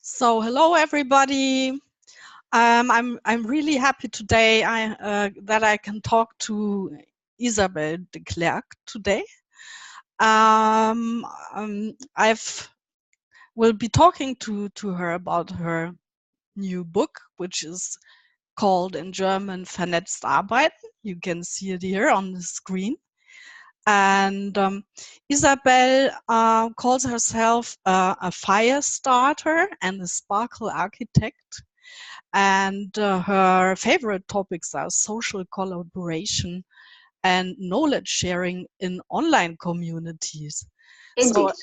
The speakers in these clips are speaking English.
So hello everybody. I'm really happy today that I can talk to Isabel de Clercq today. Um, I've will be talking to her about her new book, which is called in German Vernetzt Arbeiten. You can see it here on the screen. And Isabel calls herself a fire starter and a sparkle architect. And her favorite topics are social collaboration and knowledge sharing in online communities. So Indeed.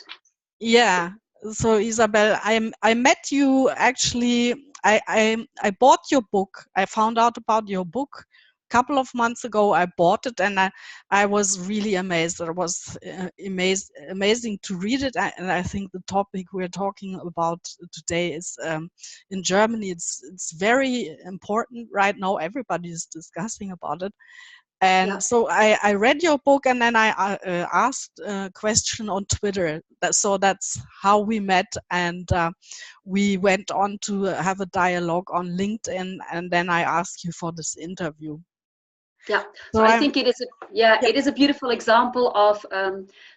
yeah, so Isabel, I met you actually. I bought your book. I found out about your book a couple of months ago. I bought it and I was really amazed. It was amazing to read it. And I think the topic we're talking about today is in Germany. It's very important right now. Everybody is discussing about it. Yeah. And so I read your book and then I asked a question on Twitter. So that's how we met, and we went on to have a dialogue on LinkedIn, and then I asked you for this interview. Yeah. So So I think it is yeah. it is a beautiful example of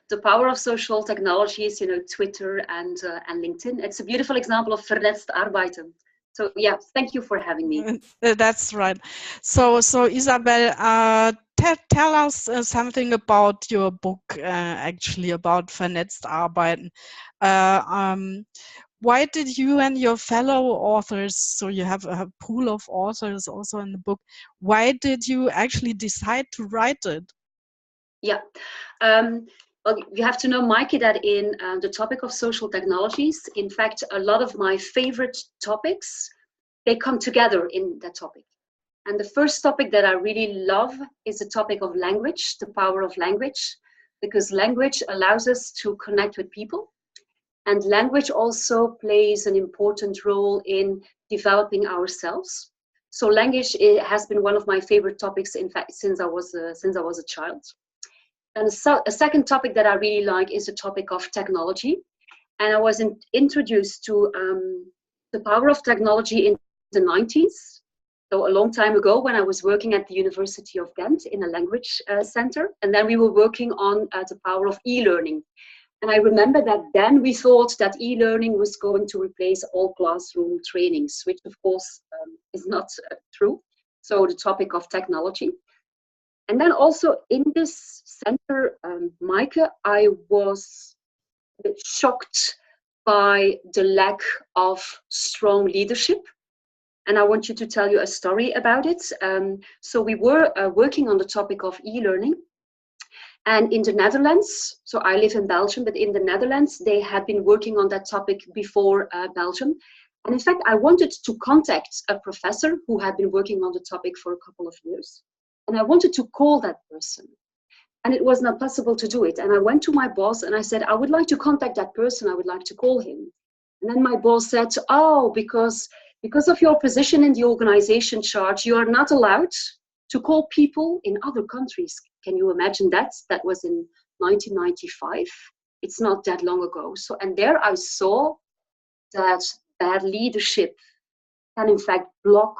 the power of social technologies, Twitter and LinkedIn. It's a beautiful example of vernetzt arbeiten. So yeah, thank you for having me. That's right. So Isabel, tell us something about your book, actually, about vernetzt arbeiten. Why did you and your fellow authors, so you have a pool of authors also in the book, why did you actually decide to write it? Yeah. Well, you have to know, Mikey, that in the topic of social technologies, in fact, a lot of my favorite topics, they come together in that topic. And the first topic that I really love is the topic of language, the power of language, because language allows us to connect with people. And language also plays an important role in developing ourselves. So language has been one of my favorite topics, in fact, since I was a child. And a second topic that I really like is the topic of technology. And I was introduced to the power of technology in the 90s. So a long time ago, when I was working at the University of Ghent in a language center. And then we were working on the power of e-learning. And I remember that then we thought that e-learning was going to replace all classroom trainings, which of course is not true. So the topic of technology. And then also in this center, Maaike, I was a bit shocked by the lack of strong leadership. And I want you to tell you a story about it. So we were working on the topic of e-learning. And in the Netherlands, so I live in Belgium, but in the Netherlands, they had been working on that topic before Belgium. And in fact, I wanted to contact a professor who had been working on the topic for a couple of years. And I wanted to call that person. And it was not possible to do it. And I went to my boss and I said, I would like to contact that person. I would like to call him. And then my boss said, oh, because of your position in the organization chart, you are not allowed to call people in other countries. Can you imagine that? That was in 1995. It's not that long ago. So, and there I saw that bad leadership can in fact block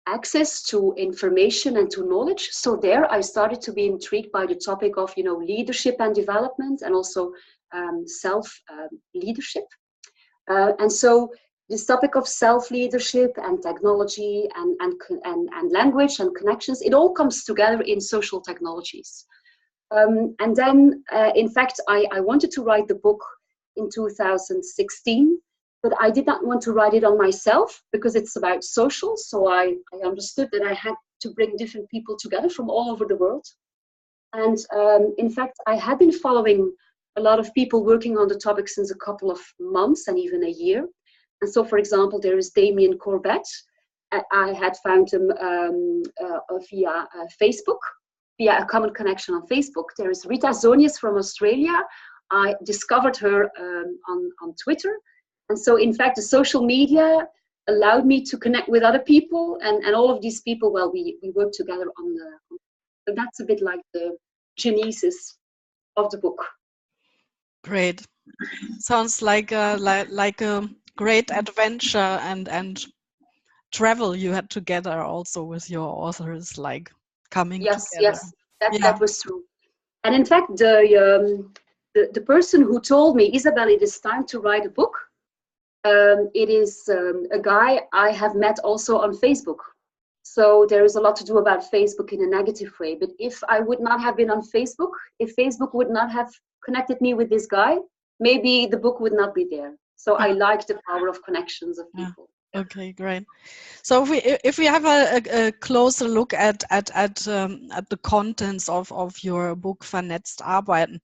access to information and to knowledge. So there I started to be intrigued by the topic of, leadership and development, and also self-leadership. And so this topic of self-leadership and technology and language and connections, it all comes together in social technologies. And then, in fact, I wanted to write the book in 2016, but I did not want to write it on myself because it's about social. So I understood that I had to bring different people together from all over the world. And in fact, I had been following a lot of people working on the topic since a couple of months and even a year. And so, for example, there is Damien Corbett. I had found him via Facebook, via a common connection on Facebook. There is Rita Zonius from Australia. I discovered her on Twitter. And so, in fact, the social media allowed me to connect with other people. And all of these people, well, we work together on the... So that's a bit like the genesis of the book. Great. Sounds like a great adventure and travel you had together also with your authors, like coming Yes, together. yes, Yeah. that was true. And in fact, the person who told me, Isabel, it is time to write a book. It is a guy I have met also on Facebook. So there is a lot to do about Facebook in a negative way. But if I would not have been on Facebook, if Facebook would not have connected me with this guy, maybe the book would not be there. So I like the power of connections of Yeah. people. Okay, great. So if we have a closer look at the contents of your book Vernetzt Arbeiten,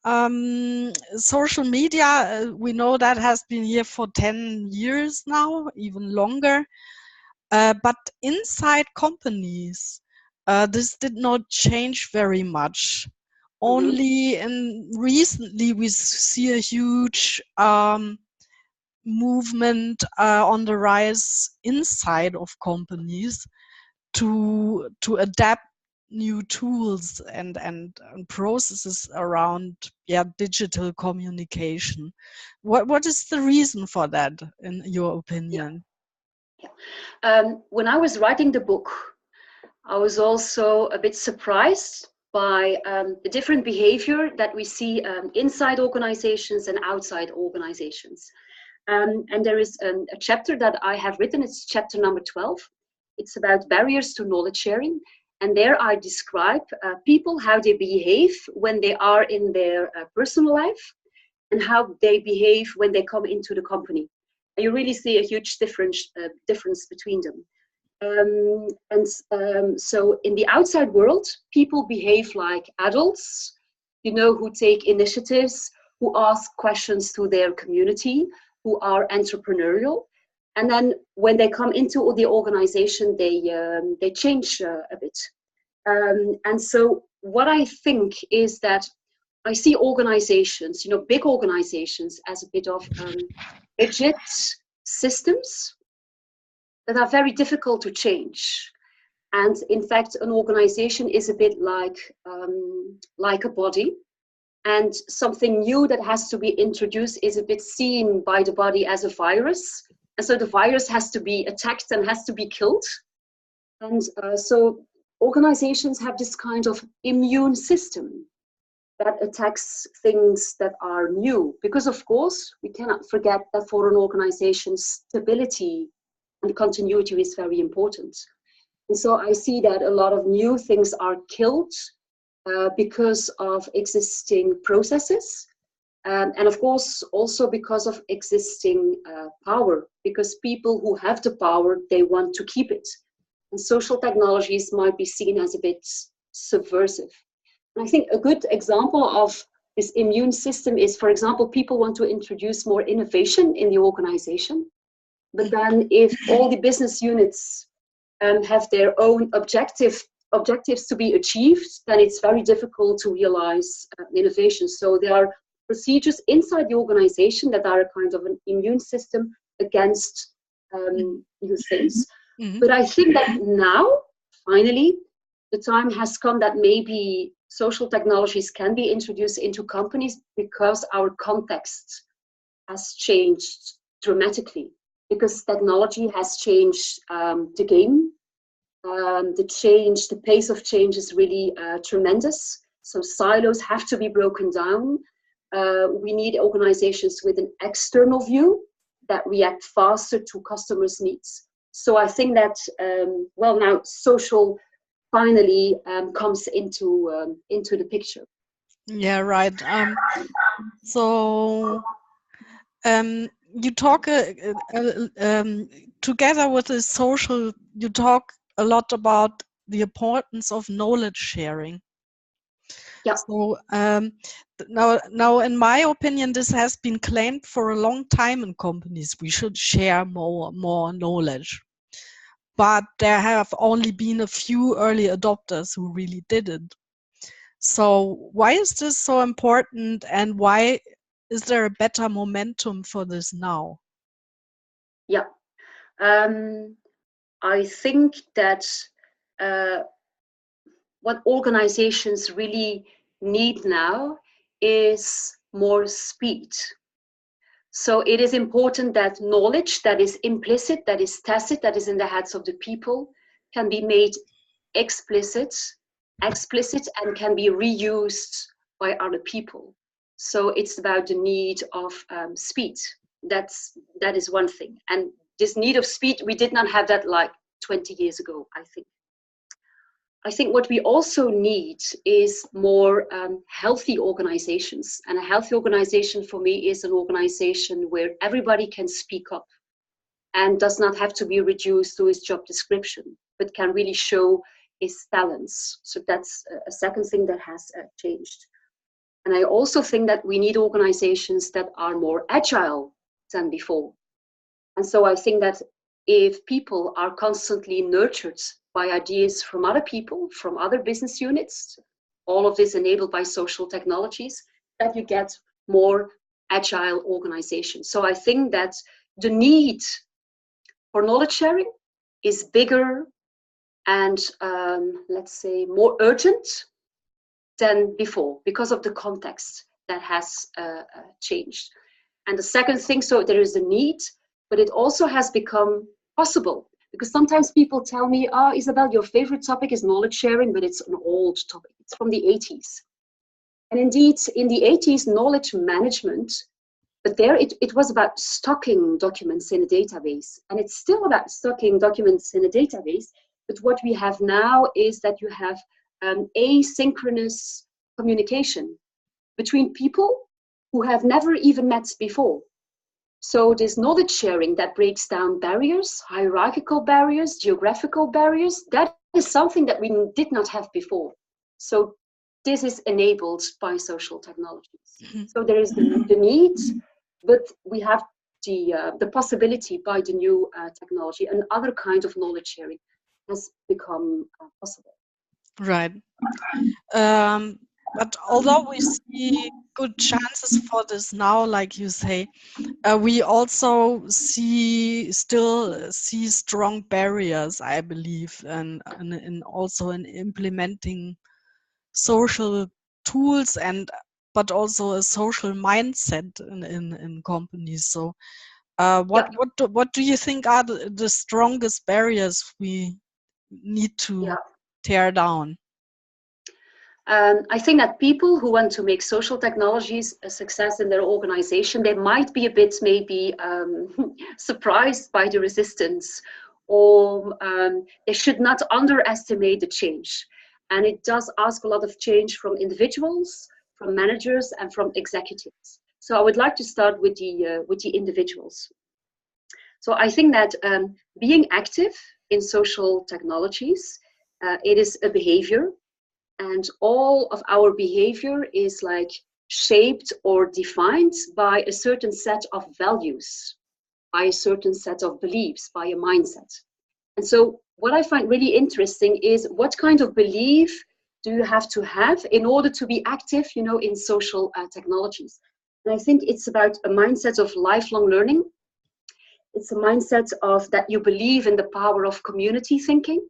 um, social media, we know that has been here for 10 years now, even longer. But inside companies, this did not change very much. Mm-hmm. Only recently we see a huge movement on the rise inside of companies to adapt new tools and processes around digital communication. What is the reason for that, in your Yeah, opinion? yeah. When I was writing the book, I was also a bit surprised by the different behavior that we see inside organizations and outside organizations. And there is a chapter that I have written, it's chapter number 12. It's about barriers to knowledge sharing. And there I describe people, how they behave when they are in their personal life and how they behave when they come into the company. And you really see a huge difference between them. So in the outside world, people behave like adults, who take initiatives, who ask questions to their community, who are entrepreneurial. And then when they come into the organization, they change a bit. And so what I think is that I see organizations, big organizations, as a bit of rigid systems that are very difficult to change. And in fact, an organization is a bit like a body. And something new that has to be introduced is a bit seen by the body as a virus. And so the virus has to be attacked and has to be killed. And so organizations have this kind of immune system that attacks things that are new. Because, of course, we cannot forget that for an organization, stability and continuity is very important. And so I see that a lot of new things are killed because of existing processes. And of course, also because of existing power, because people who have the power, they want to keep it. And social technologies might be seen as a bit subversive. And I think a good example of this immune system is, for example, people want to introduce more innovation in the organization. But then if all the business units have their own objectives to be achieved, then it's very difficult to realize innovation. So there are procedures inside the organization that are a kind of an immune system against new things. Mm-hmm. But I think that now, finally, the time has come that maybe social technologies can be introduced into companies because our context has changed dramatically, because technology has changed the game. The pace of change is really tremendous. So silos have to be broken down. We need organizations with an external view that react faster to customers' needs. So I think that, now social finally comes into the picture. Yeah, right. So you talk together with the social, you talk a lot about the importance of knowledge sharing. Yeah. So now, in my opinion, this has been claimed for a long time in companies. We should share more knowledge, but there have only been a few early adopters who really did it. So why is this so important, and why is there a better momentum for this now? Yeah. I think that uh, what organizations really need now is more speed. So it is important that knowledge that is implicit, that is tacit, that is in the heads of the people, can be made explicit, and can be reused by other people. So it's about the need of speed. That is one thing. And this need of speed, we did not have that like 20 years ago, I think. I think what we also need is more healthy organizations. And a healthy organization for me is an organization where everybody can speak up and does not have to be reduced to his job description, but can really show his talents. So that's a second thing that has changed. And I also think that we need organizations that are more agile than before. And so I think that if people are constantly nurtured by ideas from other people, from other business units, all of this enabled by social technologies, that you get more agile organizations. So I think that the need for knowledge sharing is bigger and let's say more urgent than before because of the context that has changed. And the second thing, so there is a need, but it also has become possible. Because sometimes people tell me, oh, Isabel, your favorite topic is knowledge sharing, but it's an old topic. It's from the 80s. And indeed, in the 80s, knowledge management, but there it was about stocking documents in a database. And it's still about stocking documents in a database. But what we have now is that you have asynchronous communication between people who have never even met before. So this knowledge sharing that breaks down barriers, hierarchical barriers, geographical barriers, that is something that we did not have before. So this is enabled by social technologies. So there is the need, but we have the possibility by the new technology, and other kind of knowledge sharing has become possible. Right. But although we see good chances for this now, like you say, we also still see strong barriers, I believe, and also in implementing social tools but also a social mindset in companies. So, what do you think are the strongest barriers we need to tear down? I think that people who want to make social technologies a success in their organization, they might be a bit maybe surprised by the resistance, or they should not underestimate the change. And it does ask a lot of change from individuals, from managers, and from executives. So I would like to start with the individuals. So I think that being active in social technologies, it is a behavior. And all of our behavior is like shaped or defined by a certain set of values, by a certain set of beliefs, by a mindset. And so what I find really interesting is what kind of belief do you have to have in order to be active, in social technologies? And I think it's about a mindset of lifelong learning. It's a mindset of that you believe in the power of community thinking.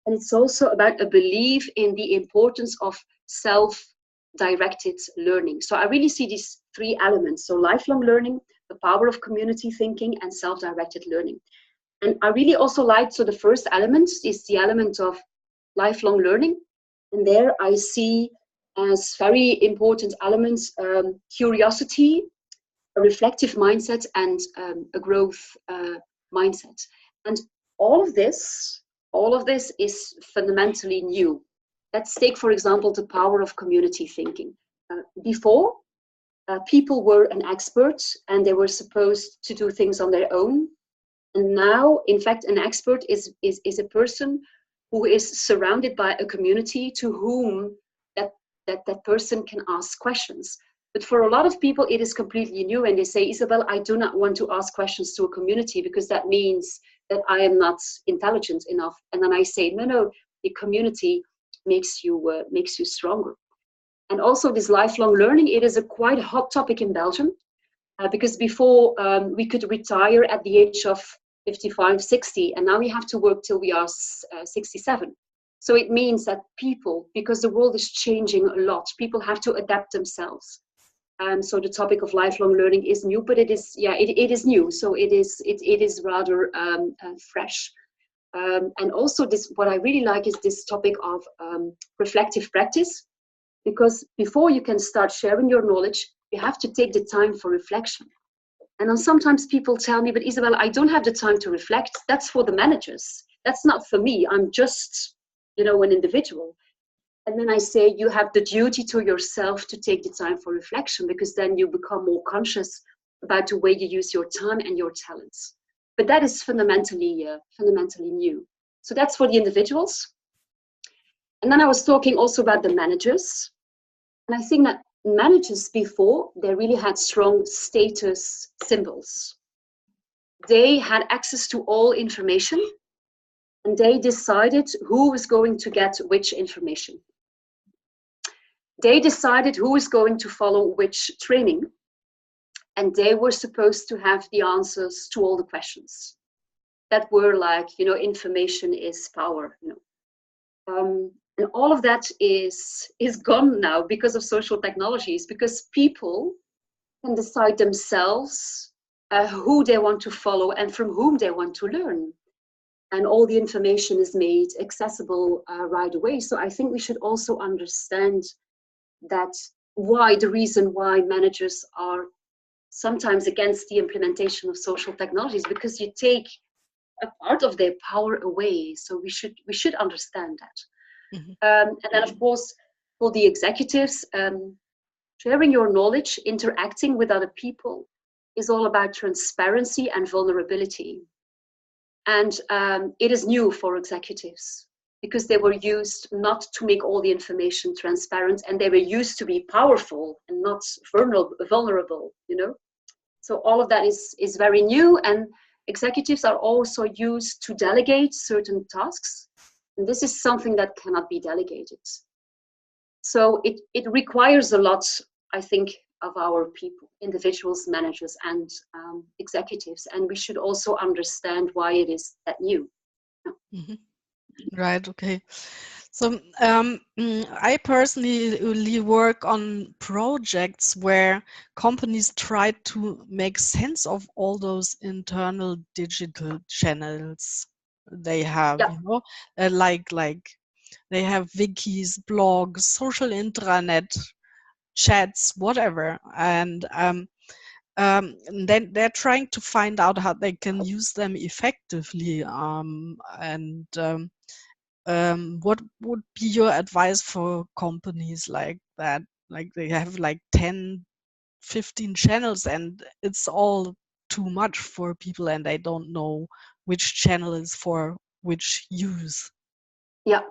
And it's also about a belief in the importance of self-directed learning. So I really see these three elements. So lifelong learning, the power of community thinking, and self-directed learning. And I really also like, so the first element is the element of lifelong learning. And there I see as very important elements curiosity, a reflective mindset, and a growth mindset. And all of this is fundamentally new. Let's take, for example, the power of community thinking. Before, people were an expert and they were supposed to do things on their own. And now, in fact, an expert is a person who is surrounded by a community to whom that person can ask questions. But for a lot of people, it is completely new. And they say, Isabel, I do not want to ask questions to a community because that means that I am not intelligent enough. And then I say, no, the community makes you stronger. And also this lifelong learning, it is a quite hot topic in Belgium because before we could retire at the age of 55, 60, and now we have to work till we are 67. So it means that people, because the world is changing a lot, people have to adapt themselves. So the topic of lifelong learning is new, but it is new. So it is rather fresh. And also what I really like is this topic of reflective practice, because before you can start sharing your knowledge, you have to take the time for reflection. And then sometimes people tell me, but Isabel, I don't have the time to reflect. That's for the managers. That's not for me. I'm just, an individual. And then I say, you have the duty to yourself to take the time for reflection, because then you become more conscious about the way you use your time and your talents. But that is fundamentally new. So that's for the individuals. And then I was talking also about the managers. And I think that managers before, they really had strong status symbols. They had access to all information, and they decided who was going to get which information. They decided who is going to follow which training, and they were supposed to have the answers to all the questions that were like, information is power. And all of that is gone now because of social technologies, because people can decide themselves who they want to follow and from whom they want to learn. And all the information is made accessible right away. So I think we should also understand that the reason why managers are sometimes against the implementation of social technologies, because you take a part of their power away. So we should understand that. Mhm. And then, of course, for the executives, sharing your knowledge, interacting with other people is all about transparency and vulnerability. And it is new for executives because they were used not to make all the information transparent, and they were used to be powerful and not vulnerable, So all of that is very new, and executives are also used to delegate certain tasks. And this is something that cannot be delegated. So it requires a lot, I think, of our people, individuals, managers, and executives. And we should also understand why it is that new. Mhm. Right, okay. So I personally work on projects where companies try to make sense of all those internal digital channels they have, Yeah, like they have wikis, blogs, social intranet, chats, whatever, and then they're trying to find out how they can use them effectively, and what would be your advice for companies like that? Like they have like 10, 15 channels and it's all too much for people and they don't know which channel is for which use. yeah.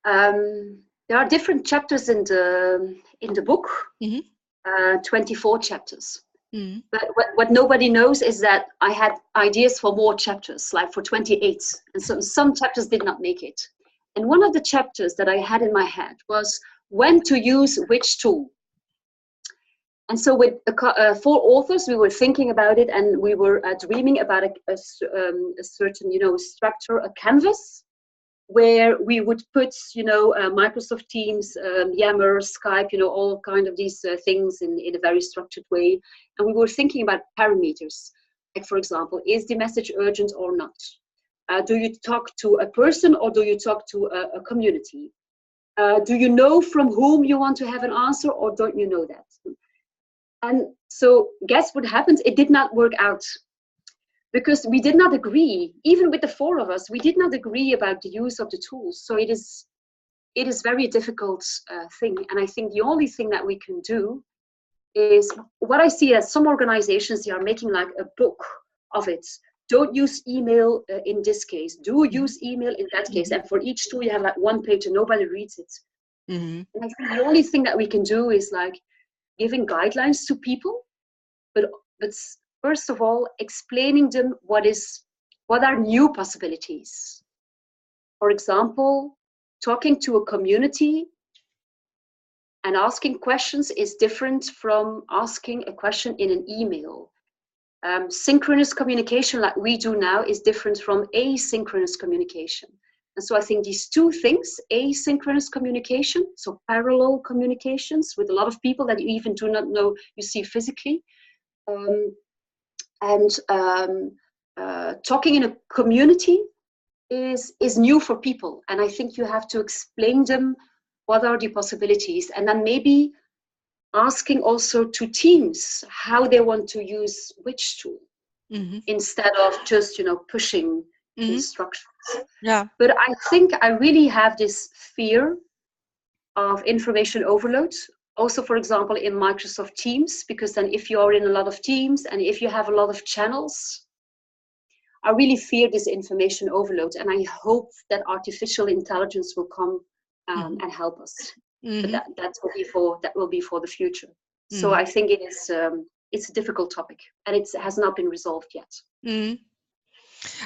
There are different chapters in the book, Hmm. 24 chapters. Hmm. But what nobody knows is that I had ideas for more chapters, like for 28, and some chapters did not make it. And one of the chapters that I had in my head was when to use which tool. And so with 4 authors, we were thinking about it, and we were dreaming about a certain, structure, a canvas, where we would put, Microsoft Teams, Yammer, Skype, all kind of these things in a very structured way. And we were thinking about parameters. Like, for example, is the message urgent or not? Do you talk to a person or do you talk to a community? Do you know from whom you want to have an answer, or don't you know that? And so guess what happened? It did not work out, because we did not agree, even with the 4 of us, we did not agree about the use of the tools. So it is very difficult thing. And I think the only thing that we can do is what I see as some organizations, they are making like a book of it. Don't use email in this case. Do use email in that case. And for each tool, you have like 1 page and nobody reads it. Mm-hmm. And I think the only thing that we can do is like giving guidelines to people, but first of all, explaining them what are new possibilities. For example, talking to a community and asking questions is different from asking a question in an email. Synchronous communication like we do now is different from asynchronous communication. And so I think these two things, asynchronous communication, so parallel communications with a lot of people that you even do not know you see physically, um, and talking in a community is new for people. And I think you have to explain them what are the possibilities, and then maybe asking also to teams how they want to use which tool, instead of just pushing instructions. Yeah. But I think I really have this fear of information overload. Also, for example, in Microsoft Teams, because then if you are in a lot of teams and if you have a lot of channels, I really fear this information overload. And I hope that artificial intelligence will come and help us. But that will be for the future. So I think it's a difficult topic, and it has not been resolved yet.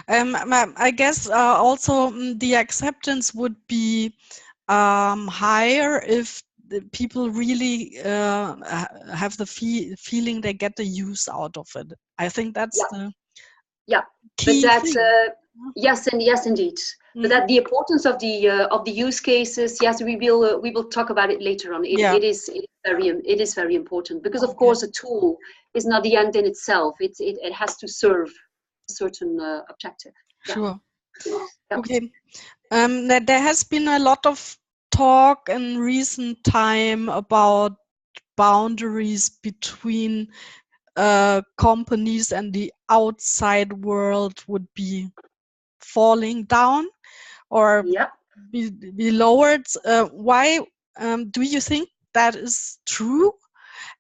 I guess also the acceptance would be higher if the people really have the feeling they get the use out of it. I think that's the key thing. Yes, indeed. But that the importance of the use cases, yes, we will talk about it later on. It is very important, because of course a tool is not the end in itself. It has to serve a certain objective. Sure. Okay. There has been a lot of talk in recent time about boundaries between companies and the outside world would be falling down or be lowered. Why do you think that is true?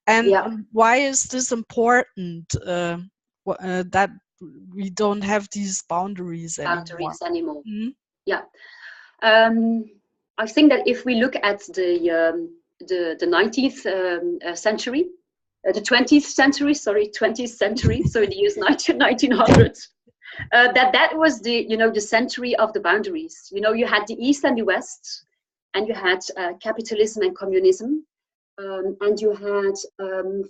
And why is this important that we don't have these boundaries anymore? Yeah. I think that if we look at the 19th century, the 20th century, so in the years 1900, that was the century of the boundaries. You had the East and the West, and you had capitalism and communism, and you had,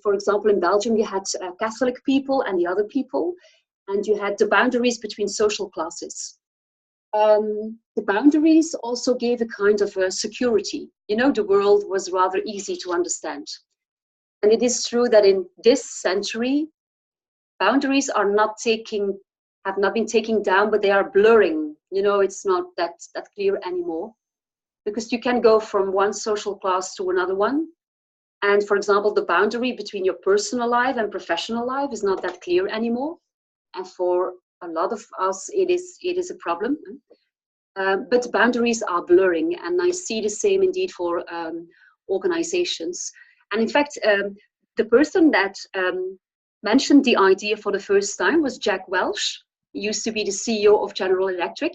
for example, in Belgium, you had Catholic people and the other people, and you had the boundaries between social classes. The boundaries also gave a kind of security. The world was rather easy to understand. And it is true that in this century, boundaries have not been taken down, but they are blurring. It's not that clear anymore, because you can go from one social class to another one. And for example, the boundary between your personal life and professional life is not that clear anymore. And for a lot of us, it is a problem. But boundaries are blurring, and I see the same indeed for organizations. And in fact, the person that mentioned the idea for the first time was Jack Welch. He used to be the CEO of General Electric.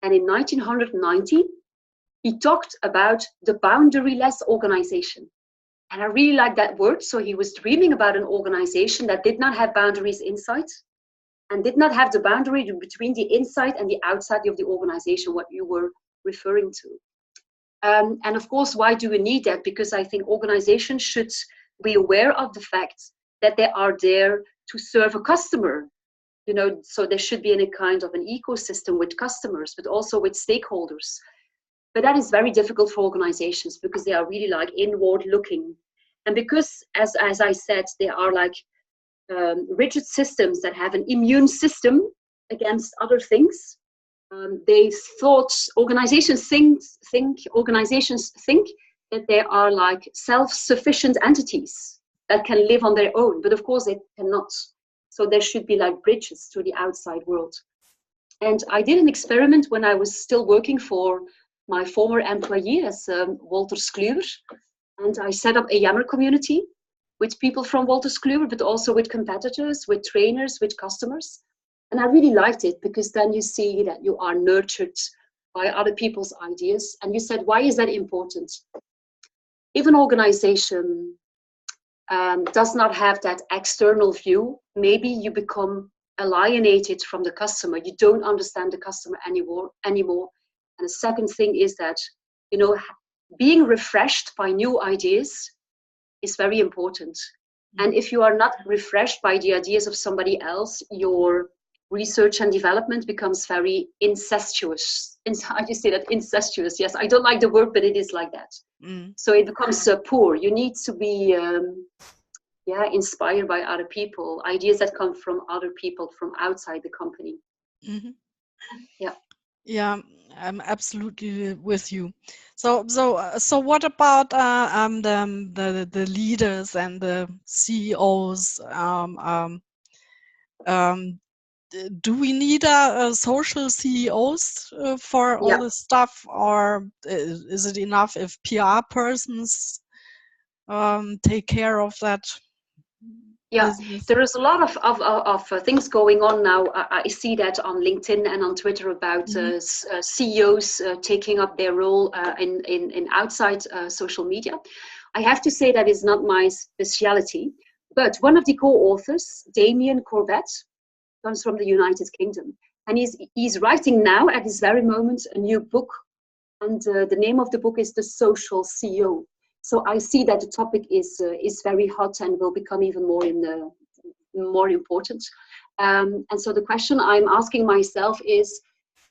And in 1990, he talked about the boundaryless organization. And I really like that word. So he was dreaming about an organization that did not have boundaries inside, and did not have the boundary between the inside and the outside of the organization, what you were referring to. And of course, why do we need that? Because I think organizations should be aware of the fact that they are there to serve a customer. So there should be in a kind of an ecosystem with customers, but also with stakeholders. But that is very difficult for organizations, because they are really like inward looking. And because, as I said, they are like rigid systems that have an immune system against other things. Organizations think that they are like self-sufficient entities that can live on their own, but of course they cannot. So there should be like bridges to the outside world. And I did an experiment when I was still working for my former employee as Wolters Kluwer, and I set up a Yammer community with people from Wolters Kluwer, but also with competitors, with trainers, with customers. And I really liked it, because then you see that you are nurtured by other people's ideas. And you said, why is that important? If an organization does not have that external view, maybe you become alienated from the customer. You don't understand the customer anymore. And the second thing is that, being refreshed by new ideas is very important. And if you are not refreshed by the ideas of somebody else, your research and development becomes very incestuous. How do you say that? Incestuous. Yes, I don't like the word, but it is like that. Mm. So it becomes poor. You need to be inspired by other people, ideas that come from other people from outside the company. Mhm. Yeah. Yeah, I'm absolutely with you. So what about the leaders and the CEOs? Um, do we need a social CEOs for all Yeah. this stuff, or is it enough if PR persons take care of that Yeah, business? there is a lot of things going on now. I see that on LinkedIn and on Twitter about Mhm. CEOs taking up their role in outside social media. I have to say that is not my speciality, but one of the co-authors, Damien Corbett, comes from the United Kingdom, and he's writing now at this very moment a new book, and the name of the book is The Social CEO. So I see that the topic is very hot and will become even more important. And so the question I'm asking myself is,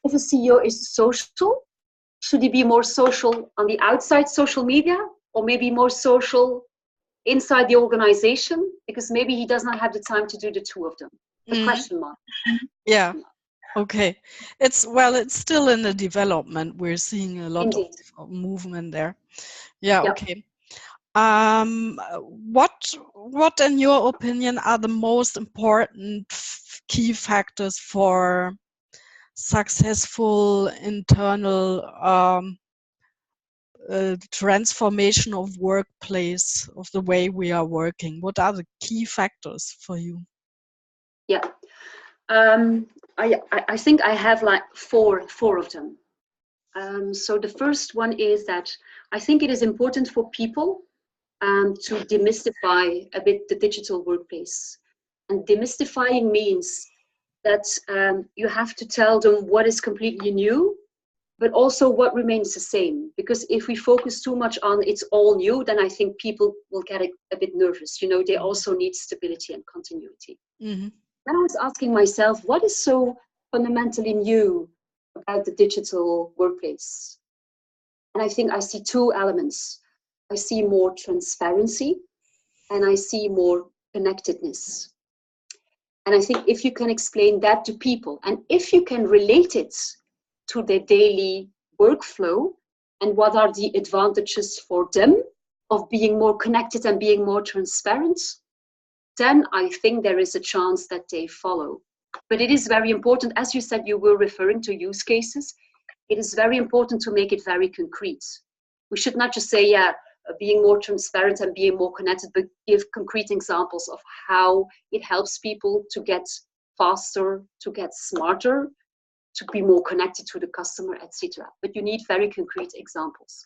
if a CEO is social, should he be more social on the outside social media, or maybe more social inside the organization? Because maybe he does not have the time to do the two of them. A Mhm. question mark. Yeah. Okay. It's still in the development. We're seeing a lot Indeed. of movement there. Yeah, Yeah. okay. What in your opinion are the most important key factors for successful internal transformation of workplace, of the way we are working? What are the key factors for you? Yeah. Um, I think I have like four of them. So the first one is that I think it is important for people to demystify a bit the digital workplace. And demystifying means that you have to tell them what is completely new, but also what remains the same. Because if we focus too much on it's all new, then I think people will get a bit nervous. You know, they also need stability and continuity. Mm-hmm. Then I was asking myself, what is so fundamentally new about the digital workplace? And I think I see two elements. I see more transparency and I see more connectedness. And I think if you can explain that to people and if you can relate it to their daily workflow and what are the advantages for them of being more connected and being more transparent, then I think there is a chance that they follow. But it is very important, as you said, you were referring to use cases. It is very important to make it very concrete. We should not just say, yeah, being more transparent and being more connected, but give concrete examples of how it helps people to get faster, to get smarter, to be more connected to the customer, etc. But you need very concrete examples.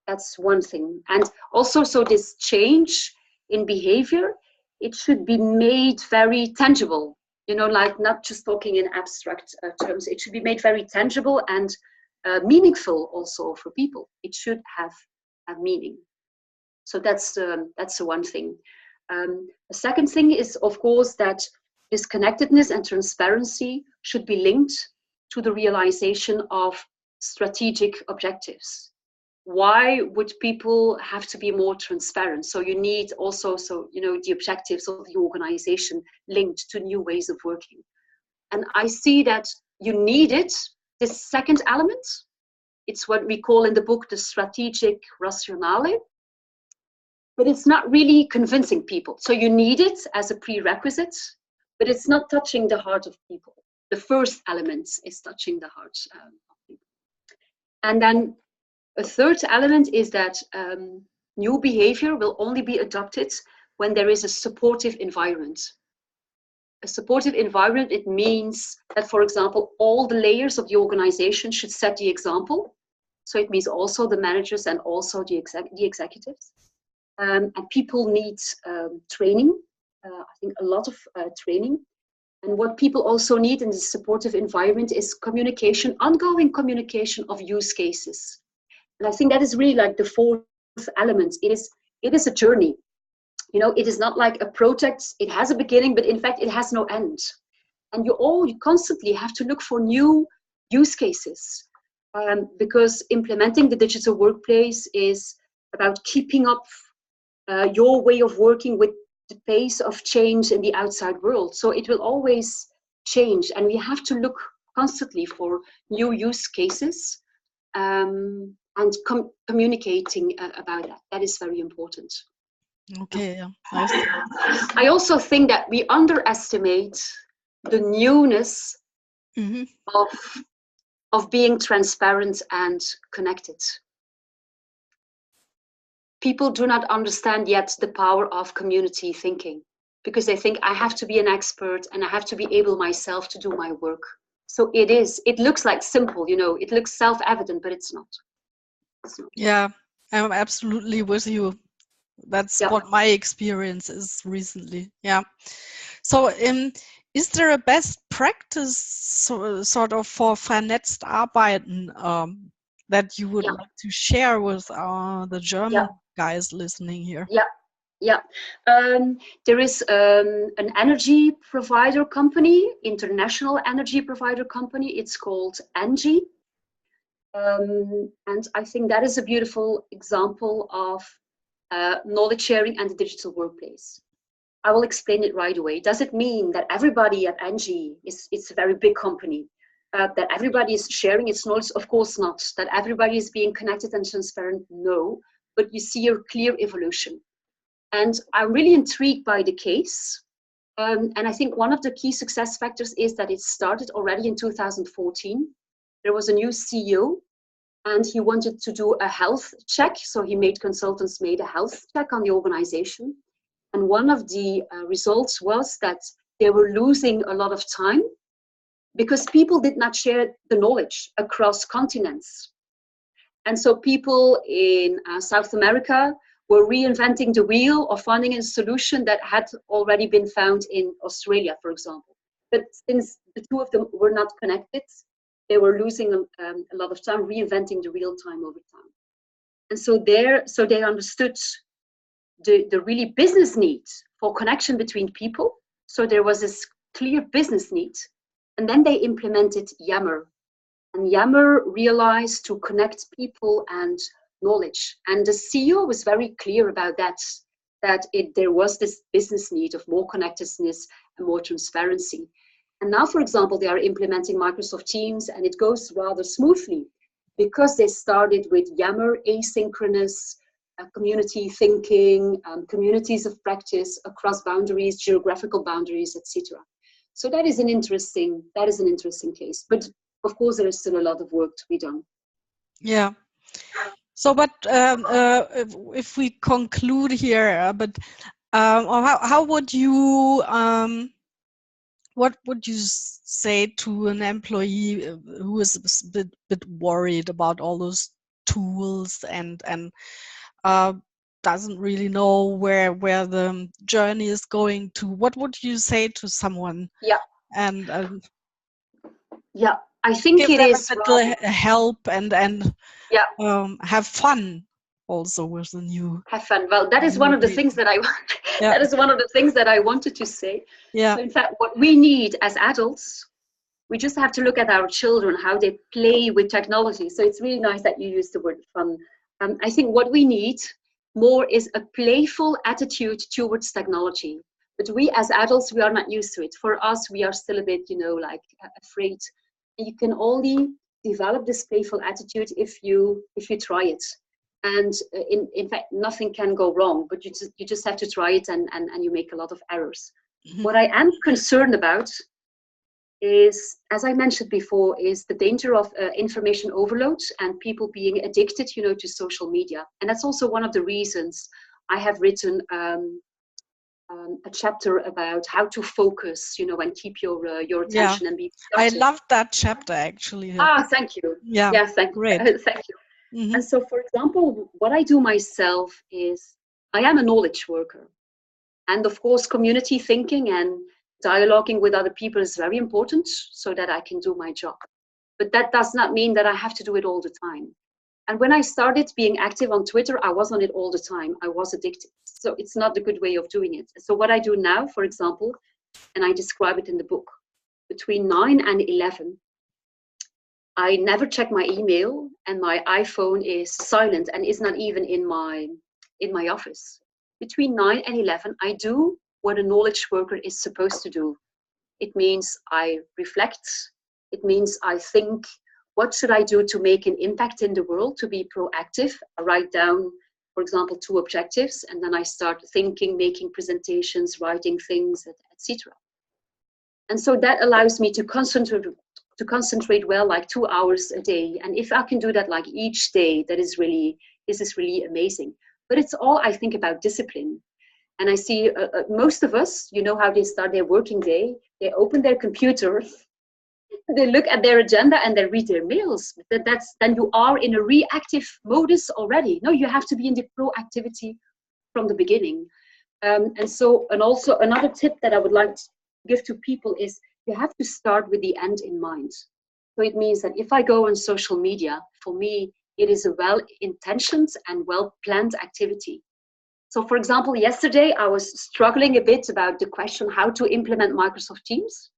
That's one thing. And also, so this change in behavior, it should be made very tangible. You know, like not just talking in abstract terms. It should be made very tangible and meaningful also for people. It should have a meaning. So that's the one thing. The second thing is, of course, that this connectedness and transparency should be linked to the realization of strategic objectives. Why would people have to be more transparent? So you need also, the objectives of the organization linked to new ways of working. And I see that you need it, this second element. It's what we call in the book the strategic rationale, but it's not really convincing people. So you need it as a prerequisite, but it's not touching the heart of people. The first element is touching the heart of people. And then a third element is that new behavior will only be adopted when there is a supportive environment. A supportive environment, it means that, for example, all the layers of the organization should set the example. So it means also the managers and also the executives. And people need training, I think a lot of training. And what people also need in this supportive environment is communication, ongoing communication of use cases. And I think that is really like the fourth element. It is a journey. You know, it is not like a project. It has a beginning, but in fact, it has no end. And you constantly have to look for new use cases, because implementing the digital workplace is about keeping up your way of working with the pace of change in the outside world. So it will always change, and we have to look constantly for new use cases, and communicating about that. That is very important. Okay, yeah, I see. I also think that we underestimate the newness Hmm. of being transparent and connected. People do not understand yet the power of community thinking, because they think I have to be an expert and I have to be able myself to do my work. So it looks like simple, it looks self-evident, but it's not. Yeah, I'm absolutely with you. That's Yeah. what my experience is recently. Yeah. So, is there a best practice sort of for vernetzt arbeiten that you would Yeah. like to share with the Yeah. German guys listening here? Yeah. Yeah. There is an energy provider company, international energy provider company. It's called ENGIE. And I think that is a beautiful example of knowledge sharing and the digital workplace. I will explain it right away. Does it mean that everybody at ENGIE it's a very big company, that everybody is sharing its knowledge? Of course not. That everybody is being connected and transparent? No. But you see a clear evolution. And I'm really intrigued by the case. And I think one of the key success factors is that it started already in 2014. There was a new CEO, and he wanted to do a health check. So he made consultants made a health check on the organization. And one of the results was that they were losing a lot of time because people did not share the knowledge across continents. And so people in South America were reinventing the wheel or finding a solution that had already been found in Australia, for example. But since the two of them were not connected, they were losing a lot of time reinventing the real time over time. And so they understood the really business need for connection between people. So there was this clear business need. And then they implemented Yammer. And Yammer realized to connect people and knowledge. And the CEO was very clear about that, there was this business need of more connectedness and more transparency. And now, for example, they are implementing Microsoft Teams, and it goes rather smoothly because they started with Yammer, asynchronous, community thinking, communities of practice across boundaries, geographical boundaries, etc. So that is an interesting case. But of course, there is still a lot of work to be done. Yeah. So, but if we conclude here, how would you what would you say to an employee who is a bit worried about all those tools and doesn't really know where the journey is going to? What would you say to someone? Yeah. And yeah, I think give it them is a bit rather, help and yeah, have fun also with the new. have fun. Well, that is one of the things that Yeah. that is one of the things that I wanted to say. Yeah. So in fact, what we need as adults, we just have to look at our children, how they play with technology. So it's really nice that you use the word fun. I think what we need more is a playful attitude towards technology. But we as adults, we are not used to it. For us, we are still a bit, afraid. You can only develop this playful attitude if you try it. And in fact, nothing can go wrong, but you just have to try it, and you make a lot of errors. Mm-hmm. What I am concerned about is, as I mentioned before, is the danger of information overload and people being addicted, to social media. And that's also one of the reasons I have written a chapter about how to focus, and keep your attention and be productive. I loved that chapter actually. Thank you. Yeah. Yes, thank Great. you. Thank you. Mm-hmm. And so, for example, what I do myself is I am a knowledge worker. And of course, community thinking and dialoguing with other people is very important so that I can do my job. But that does not mean that I have to do it all the time. And when I started being active on Twitter, I was on it all the time. I was addicted. So it's not a good way of doing it. So what I do now, for example, and I describe it in the book, between 9 and 11, I never check my email, and my iPhone is silent and is not even in my office. Between 9 and 11, I do what a knowledge worker is supposed to do. It means I reflect. It means I think, what should I do to make an impact in the world, to be proactive? I write down, for example, 2 objectives, and then I start thinking, making presentations, writing things, etc. And so that allows me to concentrate well, like 2 hours a day. And if I can do that like each day, this is really amazing. But it's all, I think, about discipline. And I see most of us, you know how they start their working day. They open their computer, they look at their agenda, and they read their mails. Then you are in a reactive modus already. No, you have to be in the proactivity from the beginning. And also another tip that I would like to give to people is, you have to start with the end in mind. So it means that if I go on social media, for me, it is a well-intentioned and well-planned activity. So for example, yesterday I was struggling a bit about the question how to implement Microsoft Teams.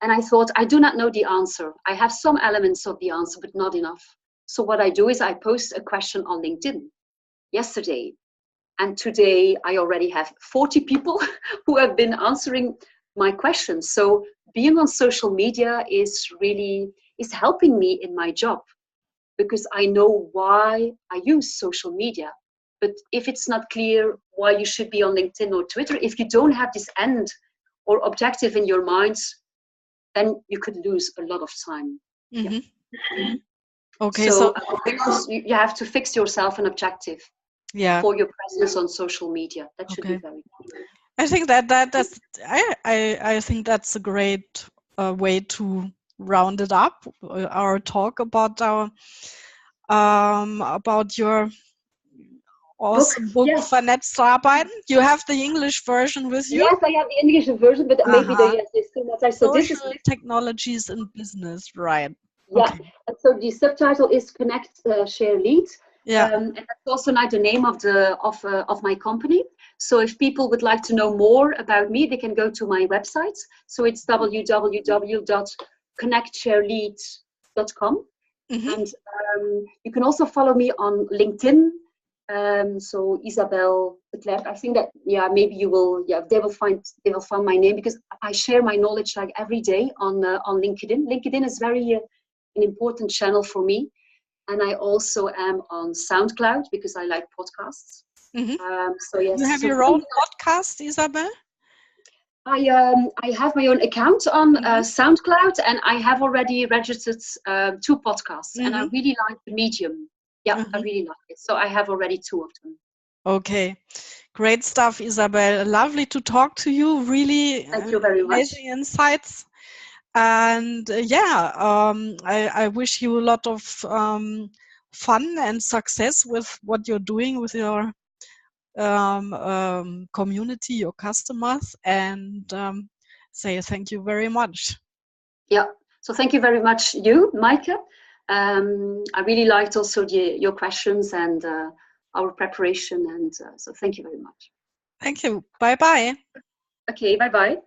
And I thought, I do not know the answer. I have some elements of the answer, but not enough. So what I do is I post a question on LinkedIn yesterday. And today I already have 40 people who have been answering my questions. So being on social media is helping me in my job, because I know why I use social media. But if it's not clear why you should be on LinkedIn or Twitter, if you don't have this end or objective in your mind, then you could lose a lot of time. Mm-hmm. Yeah. Mm-hmm. Okay, So you have to fix yourself an objective for your presence on social media. That should be very clear. I think that's I think that's a great way to round it up, our talk about your awesome book, yes. Vernetzte Arbeiten. You have the English version with you? Yes, I have the English version, but maybe there's too much. So this is technologies in business, right? Yeah, okay. And so the subtitle is Connect, Share, Lead. Yeah. And that's also now the name of my company. So if people would like to know more about me, they can go to my website. So it's www.connectsharelead.com. Mm-hmm. And you can also follow me on LinkedIn. So Isabel de Clercq. I think that maybe you will they will find my name, because I share my knowledge like every day on LinkedIn. LinkedIn is very an important channel for me. And I also am on SoundCloud because I like podcasts. Mm-hmm. So yes. You have your own podcast, Isabel? I have my own account on SoundCloud, and I have already registered 2 podcasts, and I really like the medium. Yeah, I really like it. So I have already 2 of them. Okay, great stuff, Isabel. Lovely to talk to you. Really, thank you very much. Amazing insights. And I wish you a lot of fun and success with what you're doing with your community, your customers, and say thank you very much. Yeah, so thank you very much, Maaike. I really liked also your questions and our preparation, and so thank you very much. Thank you. Bye-bye. Okay, bye-bye.